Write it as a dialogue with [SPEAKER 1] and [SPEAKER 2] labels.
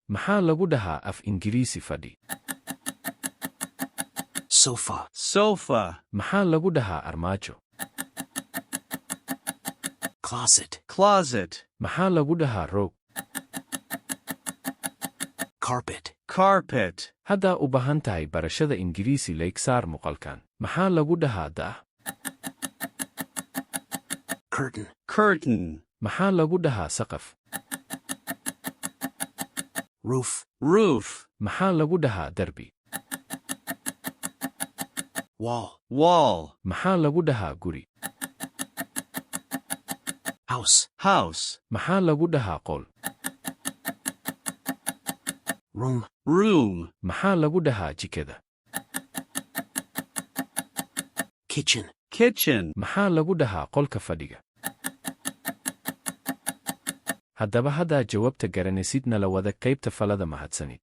[SPEAKER 1] maxaa lagu dhahaa af Ingiriisi fadhi?
[SPEAKER 2] Sofa.
[SPEAKER 3] Sofa.
[SPEAKER 1] Maxaa lagu dhahaa armaajo?
[SPEAKER 2] Closet.
[SPEAKER 3] Closet.
[SPEAKER 1] Maxaa lagu dhahaa roog?
[SPEAKER 2] Carpet.
[SPEAKER 3] Carpet.
[SPEAKER 1] Haddaa u baahan tahay barashada Ingiriisi like saar muuqaalkan. Maxaa lagu dhahaa daah?
[SPEAKER 2] Curtain.
[SPEAKER 3] Curtain.
[SPEAKER 1] Maxaa lagu dhahaa saqaf?
[SPEAKER 2] Roof.
[SPEAKER 3] Roof.
[SPEAKER 1] Maxaa lagu dhahaa darbi?
[SPEAKER 2] Wall.
[SPEAKER 3] Wall.
[SPEAKER 1] Maxaa lagu dhahaa guri?
[SPEAKER 2] House.
[SPEAKER 3] House.
[SPEAKER 1] Maxaa lagu dhahaa qol?
[SPEAKER 2] Room.
[SPEAKER 3] Room.
[SPEAKER 1] Maxaa lagu dhahaa jikada?
[SPEAKER 2] Kitchen.
[SPEAKER 3] Kitchen.
[SPEAKER 1] Maxaa lagu dhahaa qolka fadhiga? Haddaba haddaa jawaabta garanaysid nala wada qaybta falada mahadsanid.